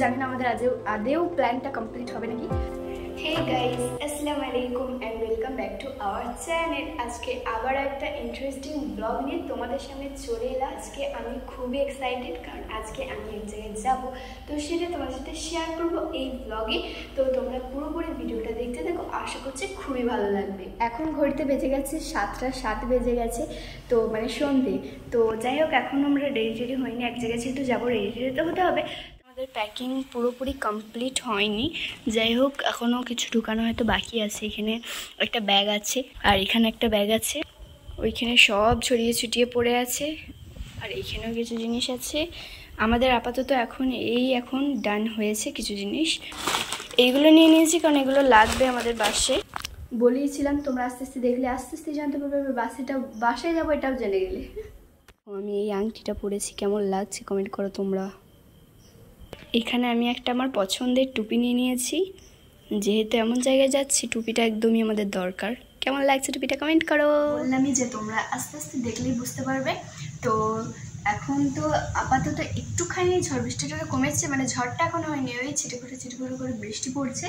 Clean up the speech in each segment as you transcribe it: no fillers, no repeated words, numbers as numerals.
জানি না আমাদের আদেও প্ল্যানটা কমপ্লিট হবে নাকি। হে গাইস, আসসালামু আলাইকুম and welcome back to our channel. আজকে আবার একটা ইন্টারেস্টিং ব্লগ নিয়ে তোমাদের সামনে চলে এলাম। আজকে আমি খুবই এক্সাইটেড, কারণ আজকে আমি এক জায়গায় যাবো, তো সেটা তোমাদের সাথে শেয়ার করবো এই ব্লগে। তো তোমরা পুরোপুরি ভিডিওটা দেখতে থাকো, আশা করছি খুবই ভালো লাগবে। এখন ঘড়িতে বেজে গেছে 7টা 7 বেজে গেছে, তো মানে সন্ধে। তো যাই হোক, এখন আমরা রেডি হয়নি, এক জায়গায় যেহেতু যাবো রেডি তো হতে হবে। আমাদের প্যাকিং পুরোপুরি কমপ্লিট হয়নি, যাই হোক এখনও কিছু ঢুকানো হয়তো বাকি আছে। এখানে একটা ব্যাগ আছে আর এখানে একটা ব্যাগ আছে, ওইখানে সব ছড়িয়ে ছিটিয়ে পড়ে আছে, আর এইখানেও কিছু জিনিস আছে। আমাদের আপাতত এখন ডান হয়েছে কিছু জিনিস, এইগুলো নিয়ে নিয়েছি কারণ এগুলো লাগবে আমাদের বাসে। বলেইছিলাম তোমরা আস্তে আস্তে দেখলে আস্তে আস্তে জানতে পারবে বাসায় যাবো, এটাও জেনে গেলে। আমি এই আংটিটা পরেছি, কেমন লাগছে কমেন্ট করো তোমরা। এখানে আমি একটা আমার পছন্দের টুপি নিয়ে নিয়েছি, যেহেতু এমন জায়গায় যাচ্ছি টুপিটা একদমই আমাদের দরকার। কেমন লাগছে টুপিটা কমেন্ট করো। বললামই যে তোমরা আস্তে আস্তে দেখলেই বুঝতে পারবে। তো এখন তো আপাতত একটুখানি ঝড় বৃষ্টিটা কমেছে, মানে ঝড়টা এখন হয়নি, ওই ছিটেফোঁটা করে বৃষ্টি পড়ছে।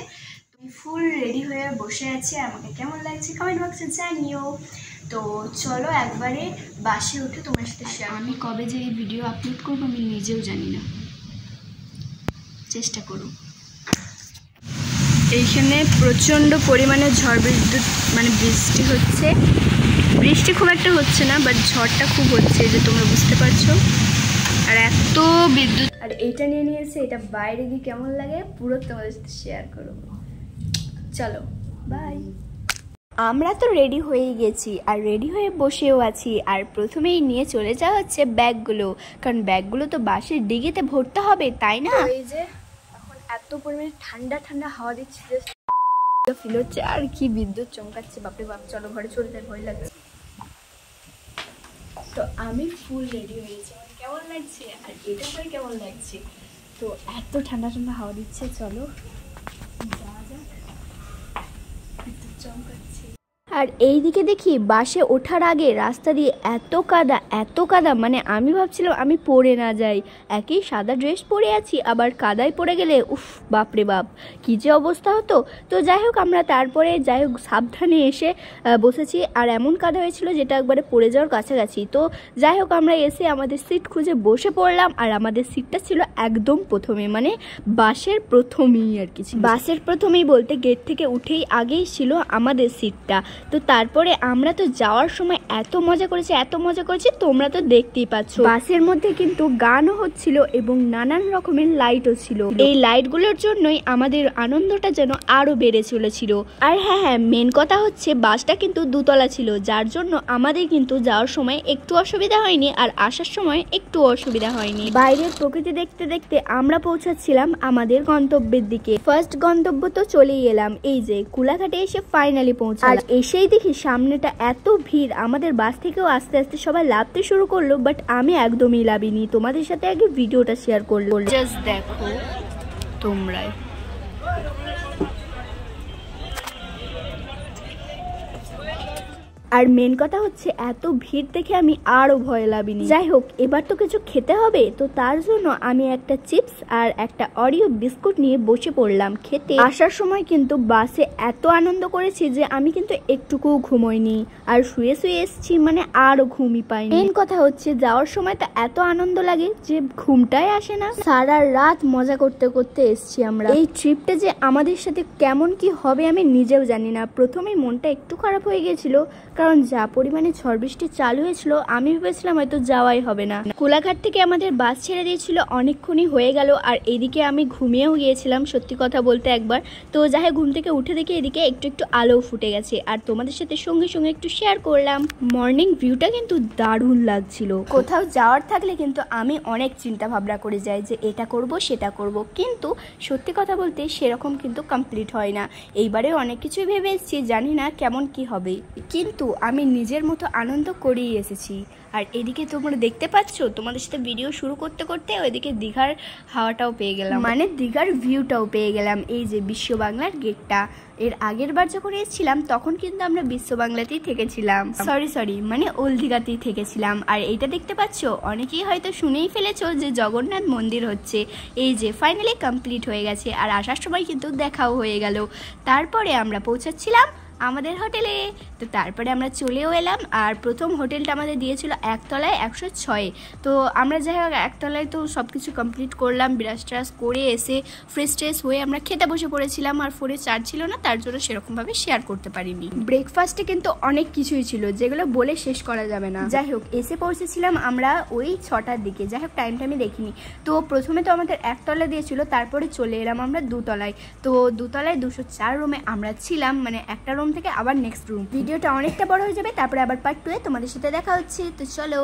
তুমি ফুল রেডি হয়ে বসে আছি, আমাকে কেমন লাগছে কমেন্ট বক্সে জানিও। তো চলো একবারে বাসে উঠে তোমার সাথে শেয়ার। আমি কবে যে এই ভিডিও আপলোড করবো আমি নিজেও জানি না, চেষ্টা করো। এইখানে প্রচণ্ড পরিমাণে ঝড় বিদ্যুৎ মানে বৃষ্টি হচ্ছে, বৃষ্টি খুব একটা হচ্ছে না, বাট ঝড়টা খুব হচ্ছে, যে তোমরা বুঝতে পারছো। আর এত বিদ্যুৎ। আর এইটা নিয়ে নিয়েছে, এটা বাইরে গিয়ে কেমন লাগে পুরো তোমাদের সাথে শেয়ার করবো। চলো বাই। আমরা তো রেডি হয়ে গেছি আর রেডি হয়ে বসেও আছি, আর প্রথমেই নিয়ে চলে যাওয়া হচ্ছে ব্যাগগুলো, কারণ ব্যাগগুলো তো বাসের ডিগিতে ভরতে হবে, তাই না? এই যে এখন এত পরিমাণে ঠান্ডা ঠান্ডা হাওয়া দিচ্ছে, ফিল হচ্ছে, আর কি বিদ্যুৎ চমকাচ্ছে, বাপরে বাপ। চলো ঘরে চলে যাই, ভয় লাগছে। তো আমি ফুল রেডি হয়েছি, আমার কেমন লাগছে আর এটা পরে কেমন লাগছে। তো এত ঠান্ডা ঠান্ডা হাওয়া দিচ্ছে, চলো যাওয়া যাক। বিদ্যুৎ চমকাচ্ছে। আর এই দিকে দেখি বাসে ওঠার আগে রাস্তা দিয়ে এত কাদা, মানে আমি ভাবছিলাম আমি পরে না যাই, একই সাদা ড্রেস পরে আছি, আবার কাদায় পড়ে গেলে উফ বাপরে বাপ কী যে অবস্থা হতো। তো যাই হোক আমরা তারপরে সাবধানে এসে বসেছি, আর এমন কাদা হয়েছিল যেটা একবারে পড়ে যাওয়ার কাছাকাছি। তো যাই হোক আমরা এসে আমাদের সিট খুঁজে বসে পড়লাম, আর আমাদের সিটটা ছিল একদম প্রথমে, মানে বাসের প্রথমেই আর কি। বাসের প্রথমেই বলতে গেট থেকে উঠেই আগেই ছিল আমাদের সিটটা। তো তারপরে আমরা তো যাওয়ার সময় এত মজা করেছি তোমরা তো দেখতেই পাচ্ছ। বাসের মধ্যে কিন্তু গানও হচ্ছিল এবং নানান রকমের লাইটও ছিল। এই লাইটগুলোর জন্যই আমাদের আনন্দটা যেন আরো বেড়ে চলেছিল। আর হ্যাঁ, মেন কথা হচ্ছে বাসটা কিন্তু দুতলা ছিল, যার জন্য আমাদের কিন্তু যাওয়ার সময় একটু অসুবিধা হয়নি, আর আসার সময় একটু অসুবিধা হয়নি। বাইরের প্রকৃতি দেখতে দেখতে আমরা পৌঁছাচ্ছিলাম আমাদের গন্তব্যের দিকে। ফার্স্ট গন্তব্য তো চলেই এলাম, এই যে কুলাঘাটে এসে ফাইনালি পৌঁছালাম। এসেই দেখি সামনেটা এত ভিড়, আমাদের বাস থেকেও আস্তে আস্তে সবাই লাভতে শুরু করলো, বাট আমি একদমই লাভিনি। তোমাদের সাথে আগে ভিডিওটা শেয়ার করলো, জাস্ট দেখো তোমরাই। আর মেন কথা হচ্ছে এত ভিড় দেখে আমি আরো ভয় লাভিনি। যাই হোক, এবার তো কিছু খেতে হবে, তো তার জন্য আমি একটা চিপস আর একটা অরিও বিস্কুট নিয়ে বসে পড়লাম খেতে। আসার সময় কিন্তু বাসে এত আনন্দ করেছি যে আমি কিন্তু একটুকুও ঘুমোইনি, আর শুয়ে এসছি, মানে আরো ঘুমই পাইনি। মেন কথা হচ্ছে যাওয়ার সময় তো এত আনন্দ লাগে যে ঘুমটাই আসে না। সারা রাত মজা করতে করতে এসছি আমরা। এই ট্রিপটা যে আমাদের সাথে কেমন কি হবে আমি নিজেও জানি না। প্রথমেই মনটা একটু খারাপ হয়ে গেছিল, কারণ যা পরিমাণে ঝড় বৃষ্টি চালু হয়েছিল আমি ভেবেছিলাম হয়তো যাওয়াই হবে না। কোলাঘাট থেকে আমাদের বাস ছেড়ে দিয়েছিল, অনেকক্ষণই হয়ে গেল, আর এদিকে আমি ঘুমিয়েও গিয়েছিলাম সত্যি কথা বলতে একবার। তো যাই হোক, ঘুম থেকে উঠে দেখি এদিকে একটু আলো ফুটে গেছে, আর তোমাদের সাথে সঙ্গে সঙ্গে একটু শেয়ার করলাম। মর্নিং ভিউটা কিন্তু দারুণ লাগছিল। কোথাও যাওয়ার থাকলে কিন্তু আমি অনেক চিন্তা ভাবনা করে যাই যে এটা করব সেটা করব, কিন্তু সত্যি কথা বলতে সেরকম কিন্তু কমপ্লিট হয় না। এইবারে অনেক কিছুই ভেবে এসেছি, জানি না কেমন কি হবে, কিন্তু আমি নিজের মতো আনন্দ করেই এসেছি। আর এদিকে তোমরা দেখতে পাচ্ছ, তোমাদের সাথে ভিডিও শুরু করতে করতে ওইদিকে দীঘার হাওয়াটাও পেয়ে গেলাম, মানে দীঘার ভিউটাও পেয়ে গেলাম। এই যে বিশ্ব বাংলার গেটটা, এর আগের বার যখন এসেছিলাম তখন কিন্তু আমরা বিশ্ব বাংলাতেই থেকেছিলাম, সরি মানে ওল্ড দীঘাতেই থেকেছিলাম। আর এইটা দেখতে পাচ্ছ, অনেকেই হয়তো শুনেই ফেলেছো যে জগন্নাথ মন্দির হচ্ছে। এই যে ফাইনালি কমপ্লিট হয়ে গেছে, আর আসার সময় কিন্তু দেখাও হয়ে গেল। তারপরে আমরা পৌঁছাচ্ছিলাম আমাদের হোটেলে। তো তারপরে আমরা চলেও এলাম। আর প্রথম হোটেলটা আমাদের দিয়েছিল একতলায় 106। তো আমরা যাই হোক একতলায় তো সব কিছু কমপ্লিট করলাম, ব্রাশ ট্রাশ করে এসে ফ্রেশ ট্রেশ হয়ে আমরা খেতে বসে পড়েছিলাম। আর ফোনে চার্জ ছিল না, তার জন্য সেরকমভাবে শেয়ার করতে পারিনি। ব্রেকফাস্টে কিন্তু অনেক কিছুই ছিল যেগুলো বলে শেষ করা যাবে না। যাই হোক এসে পৌঁছেছিলাম আমরা ওই 6টার দিকে, যাই হোক টাইমটা আমি দেখিনি। তো প্রথমে তো আমাদের একতলা দিয়েছিল, তারপরে চলে এলাম আমরা দুতলায়। তো দুতলায় 204 রুমে আমরা ছিলাম, মানে একটা রুম থেকে আবার নেক্সট রুম। ভিডিওটা অনেকটা বড় হয়ে যাবে, তারপরে আবার পার্ট 2 এ তোমাদের সাথে দেখা হচ্ছে। তো চলো।